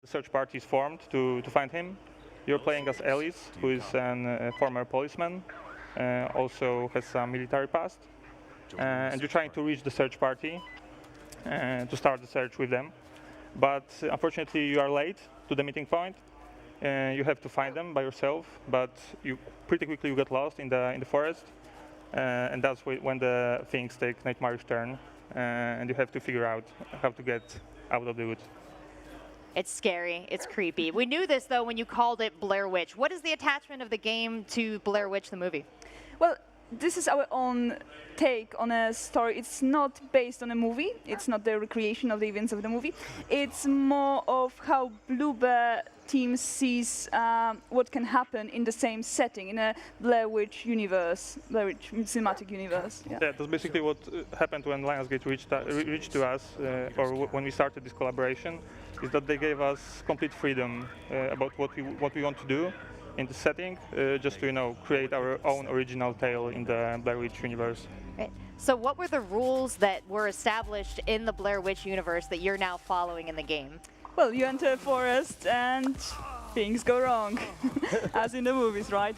search party is formed to find him. You're playing as Ellis, who is a former policeman, also has some military past, and you're trying to reach the search party to start the search with them. But unfortunately, you are late to the meeting point. You have to find them by yourself, but you pretty quickly you get lost in the forest, and that's when the things take nightmarish turn, and you have to figure out how to get out of the woods. It's scary. It's creepy. We knew this, though, when you called it Blair Witch. What is the attachment of the game to Blair Witch, the movie? Well, this is our own take on a story. It's not based on a movie. It's not the recreation of the events of the movie. It's more of how Bloober team sees what can happen in the same setting, in a Blair Witch universe, Blair Witch cinematic universe. Yeah, that's basically what happened when Lionsgate reached to us, or when we started this collaboration, is that they gave us complete freedom about what we want to do in the setting, just to create our own original tale in the Blair Witch universe. Right. So what were the rules that were established in the Blair Witch universe that you're now following in the game? Well, you enter a forest and things go wrong, as in the movies, right?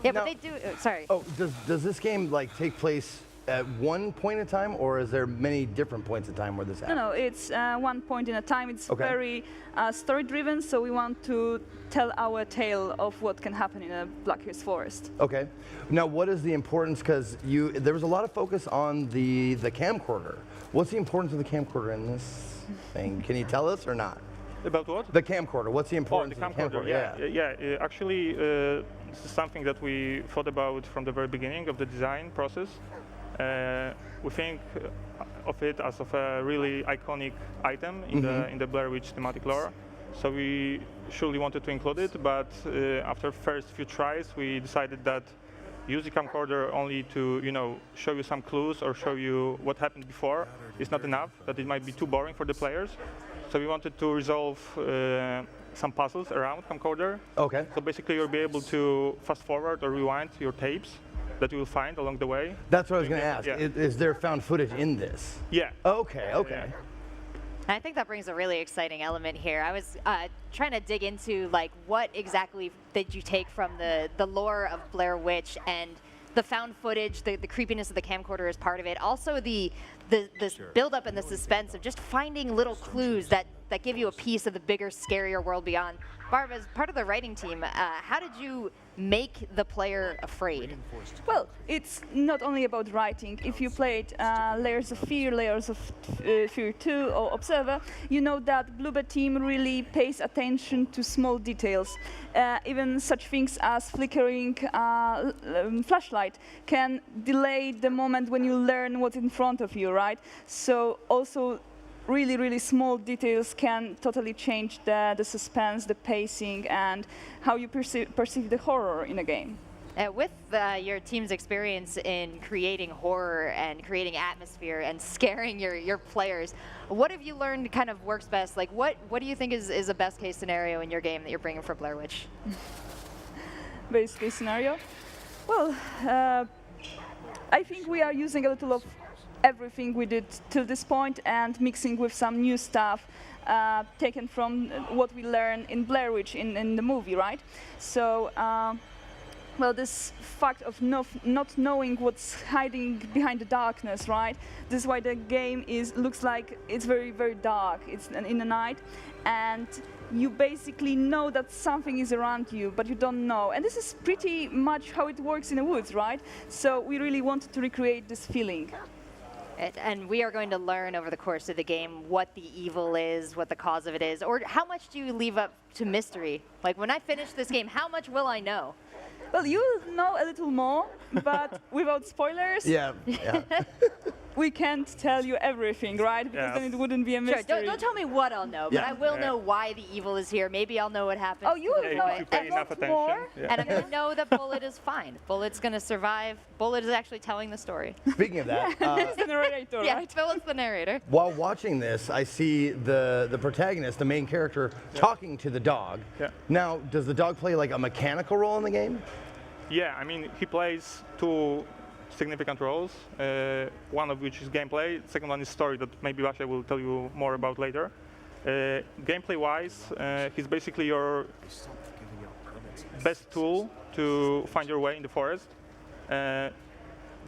Yeah, but they do. Sorry. Oh, does this game take place at one point in time, or is there many different points in time where this happens? No, it's one point in a time. It's Okay. very story-driven, so we want to tell our tale of what can happen in a Black Hills forest. Okay. Now, what is the importance? Because there was a lot of focus on the camcorder. What's the importance of the camcorder in this thing? Can you tell us or not? About what? The camcorder. What's the Oh, importance the of the camcorder. camcorder? Yeah. Actually, this is something that we thought about from the very beginning of the design process. We think of it as of a really iconic item in the Blair Witch thematic lore. So we surely wanted to include it, but after first few tries, we decided that use the camcorder only to show you some clues or show you what happened before is not enough. That it might be too boring for the players. So we wanted to resolve some puzzles around camcorder. Okay. So basically, you'll be able to fast forward or rewind your tapes that you will find along the way. That's what I was going to ask. Yeah. Is there found footage in this? Yeah. Okay. Okay. And I think that brings a really exciting element here. I was trying to dig into what exactly did you take from the lore of Blair Witch, and the found footage, the creepiness of the camcorder is part of it. Also the build-up and the suspense of just finding little clues that give you a piece of the bigger, scarier world beyond. Barb, as part of the writing team, how did you make the player afraid? Well, it's not only about writing. If you played Layers of Fear, Layers of Fear 2 or Observer, you know that Bloober team really pays attention to small details. Even such things as flickering flashlight can delay the moment when you learn what's in front of you, right? So also really, really small details can totally change the suspense, the pacing, and how you perceive the horror in a game. With your team's experience in creating horror and creating atmosphere and scaring your players, what have you learned kind of works best? What do you think is a best case scenario in your game that you're bringing for Blair Witch? Best case scenario? Well, I think we are using a little of everything we did till this point and mixing with some new stuff taken from what we learned in Blair Witch in the movie, right? So, well, this fact of not knowing what's hiding behind the darkness, right? This is why the game looks like it's very, very dark. It's in the night, and you basically know that something is around you, but you don't know. And this is pretty much how it works in the woods, right? So we really wanted to recreate this feeling. And we are going to learn over the course of the game what the evil is, what the cause of it is, or how much do you leave up to mystery? Like, when I finish this game, how much will I know? Well, you will know a little more, but without spoilers, Yeah. we can't tell you everything, right? Because then it wouldn't be a mystery. Sure, don't tell me what I'll know, but Yeah. I will know why the evil is here. Maybe I'll know what happened. Oh, you will know if you pay a enough lot attention. more. Yeah. And I'm going to know that Bullet is fine. Bullet's going to survive. Bullet is actually telling the story. Speaking of that, It's the narrator, Yeah, right? Bullet's the narrator. while watching this, I see the protagonist, the main character, talking to the dog. Yeah. Now, does the dog play like a mechanical role in the game? Yeah, I mean, he plays two significant roles, one of which is gameplay, the second one is story that maybe Vasha will tell you more about later. Gameplay-wise, he's basically your best tool to find your way in the forest.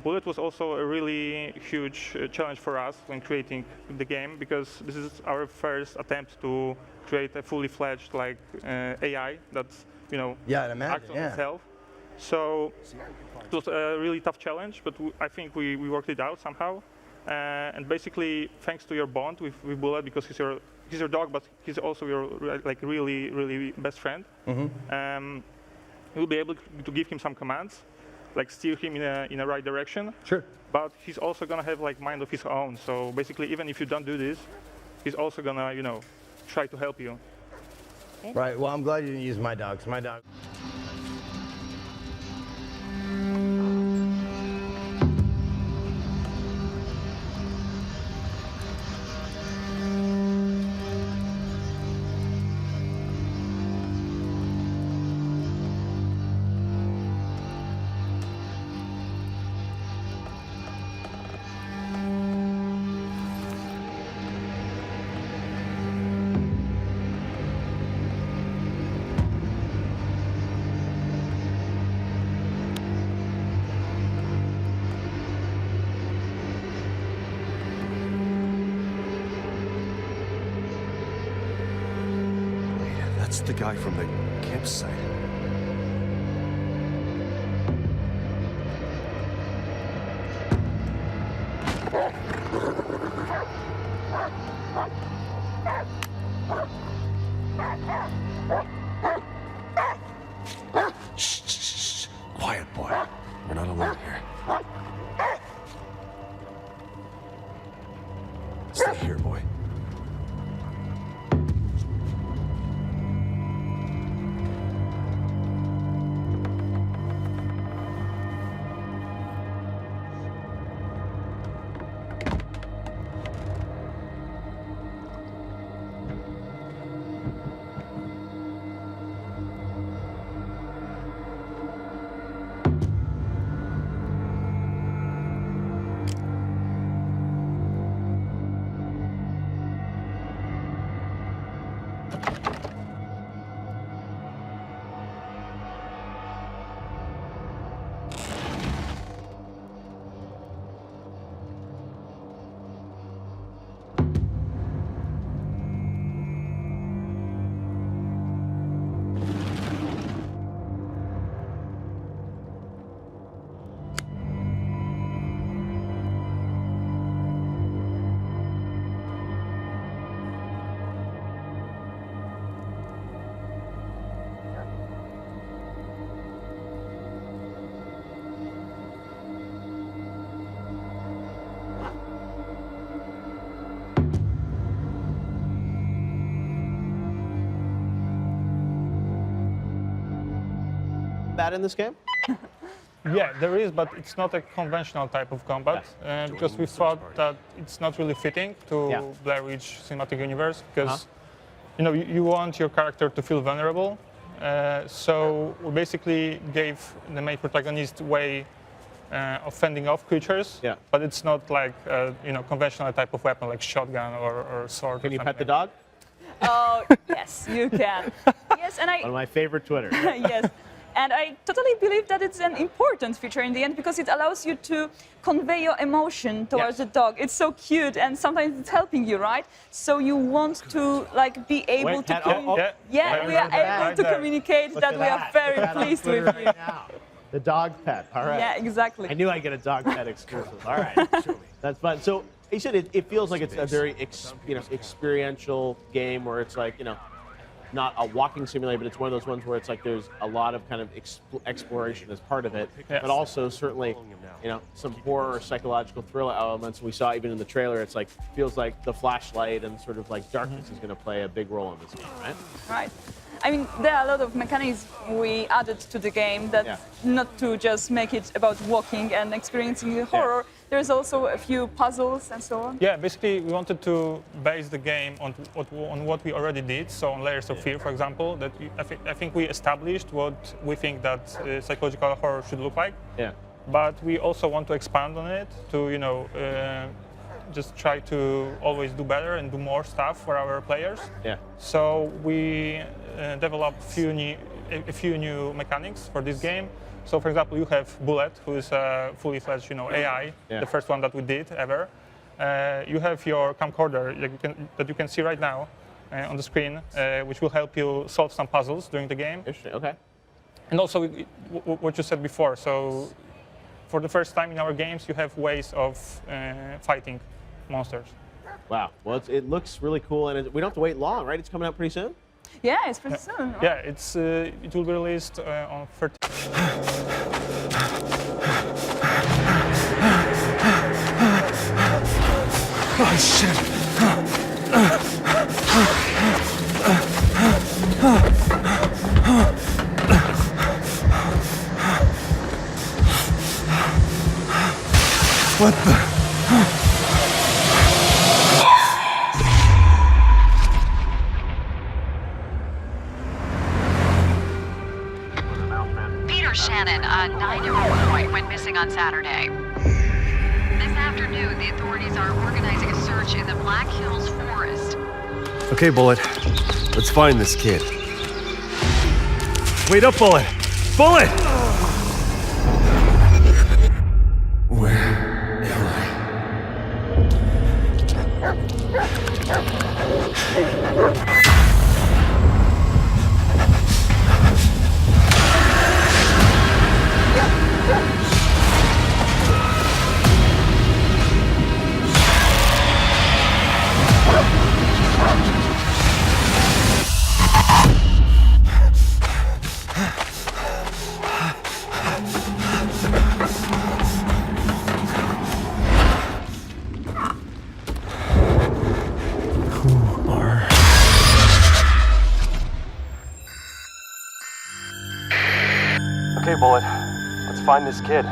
Bullet was also a really huge challenge for us when creating the game, because this is our first attempt to create a fully fledged AI that's acts on itself. So it was a really tough challenge, but I think we worked it out somehow. And basically, thanks to your bond with Bullet, because he's your dog, but he's also your really best friend. You'll be able to give him some commands, steer him in the right direction. Sure. But he's also gonna have mind of his own. So basically, even if you don't do this, he's also gonna try to help you. Right. Well, I'm glad you didn't use my dog. 'Cause my dog. That's the guy from the campsite. Shh. Quiet, boy. We're not alone here. Stay here, boy. That in this game? Yeah, there is, but it's not a conventional type of combat, because we thought that it's not really fitting to Blair Witch cinematic universe, because you want your character to feel vulnerable. So we basically gave the main protagonist way of fending off creatures, but it's not like conventional type of weapon like shotgun or sword. Can you pet the dog? Oh, yes, you can. Yes, and One of my favorite Twitter. yes. And I totally believe that it's an important feature in the end, because it allows you to convey your emotion towards the dog. It's so cute, and sometimes it's helping you, right? So you want to be able to communicate. Yeah, we are able to communicate that we are very pleased with you. Right now. The dog pet. All right. Yeah, exactly. I knew I'd get a dog pet exclusive. All right. That's fun. So you said it feels like it's a very experiential game where it's not a walking simulator, but it's one of those ones where it's there's a lot of kind of exploration as part of it, but also certainly, some horror or psychological thriller elements. We saw even in the trailer, it's feels like the flashlight and sort of darkness is going to play a big role in this game, right? Right. I mean, there are a lot of mechanics we added to the game that not to just make it about walking and experiencing the horror. There's also a few puzzles and so on. Yeah, basically we wanted to base the game on what we already did. So on Layers of Fear, for example, that I think we established what we think that psychological horror should look like. Yeah. But we also want to expand on it to just try to always do better and do more stuff for our players. Yeah. So we developed a few new mechanics for this game. So for example, you have Bullet, who is a fully fledged, AI, Yeah. the first one that we did ever. You have your camcorder that you can see right now on the screen, which will help you solve some puzzles during the game. Interesting. Okay. And also what you said before. So for the first time in our games, you have ways of fighting monsters. Wow. Well, it looks really cool, and we don't have to wait long, right? It's coming out pretty soon. Yeah, it's pretty soon. Right? Yeah, it will be released on 13th. Oh, shit. What the? Peter Shannon, a 9-year-old boy, went missing on Saturday. This afternoon, the authorities are organizing a search in the Black Hills Forest. Okay, Bullet. Let's find this kid. Wait up, Bullet! Bullet! Where am I? Okay, Bullet. Let's find this kid.